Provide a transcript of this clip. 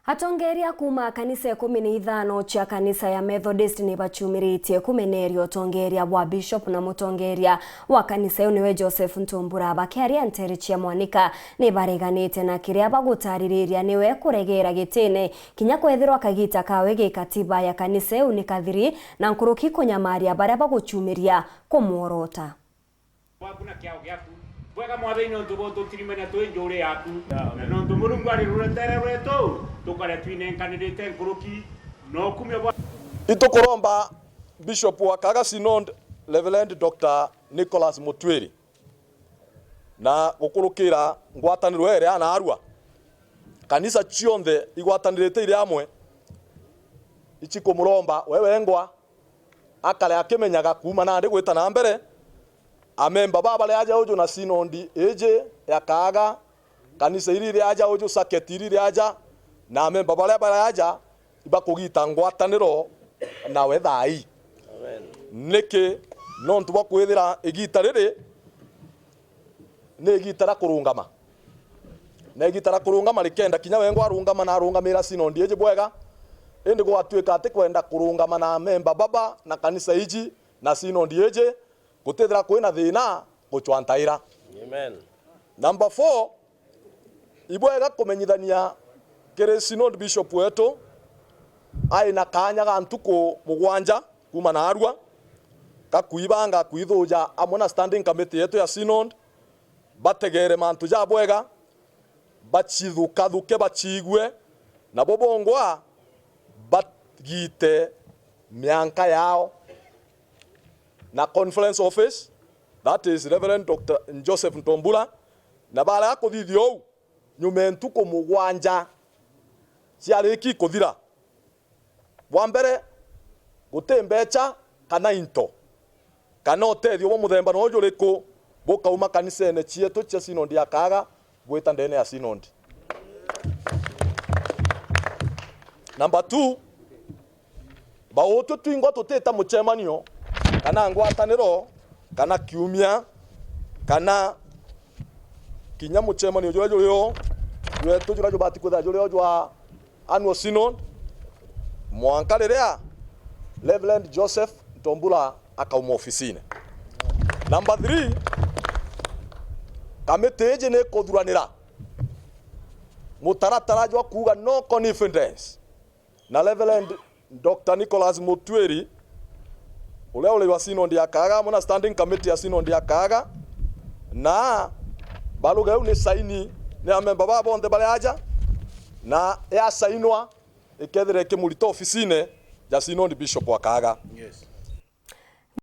Atongeria kuma kanisa 15 cha kanisa ya Methodist ni bachumiritie kumenerio tongeria wa bishop na mutongeria wa kanisa uniwe Joseph Ntombura bakiaria ntere chia mwanika ni bareganite na kiria bagutariria niwe kuregera gitene kinya kwethirwa kagita kawe gikatiba ya kanisa unikathiri na nkuruki kunyamaria baria baguchumiria kumworota. Wakuna kiao gyaku bwega mwathini ntubo tutirimenya twinjure yaku na ntu Mulungu ari ruretere rwetu tukare twinenkanirite nkuruki no kumya itukuromba Bishop wa Kaga Synod Reverend Dr. Nicholas Mutwiri na gukurukira ngwataniro ere ana arua kanisa chionthe igwatanirite ire amwe ichikumuromba wewe ngwa akale akimenyaga kuma na ndi gwita na mbere amemba baba le aja ojo na Synod eje ya Kaga kanisa iri aja ojo saketi iri aja na amemba bale aja ibakugita ngwataniro na wethai. Amen. Neke nontu bakwithira igita riri ne igitara kurungama na igitara kurungama rikenda kinya wengo arungama na arungamira Synod eje bwega indi gwatuika ati kwenda kurungama na memba baba na kanisa iji na Synod eje gutethira kwina thina guchwantaira. Amen. Number 4 ibwega kumenyithania kere Synod bishop wetu aina kanya ga ntuko mugwanja kuma na arua kakuibanga kuithuja amona standing committee yetu ya Synod bategere mantu ja bwega bachithuka thuke bachigwe na bobongwa bagite mianka yao na conference office, that is Reverend Dr. Joseph Ntombura na bala kuthithio nyumentu ko mugwanja ciariki kuthira wa mbere gutembecha kana into kana otethio wo muthemba no juriku bukauma kanisene cietu cia Synod ya Kaga gwita ndene ya Synod. Number 2 baotu twingo tuteta muchemanio kana ngwataniro kana kiumia kana kinya muchemanio juryo wetu jura jubati kutha juryo jwa annual Synod mwanka riria Reverend Joseph Ntombura akauma ofisine. Number 3 kamete ne kuthuranira mutaratara jwa kuga no confidence na Reverend Dr. Nicholas Mutwiri ule wa Synod ya Kaga mona standing committee ya Synod ya Kaga na baluga ni saini ni amemba babo onde bale aja na ya sainwa ikethire kimulito ofisine ya Synod bishop wa Kaga. Yes.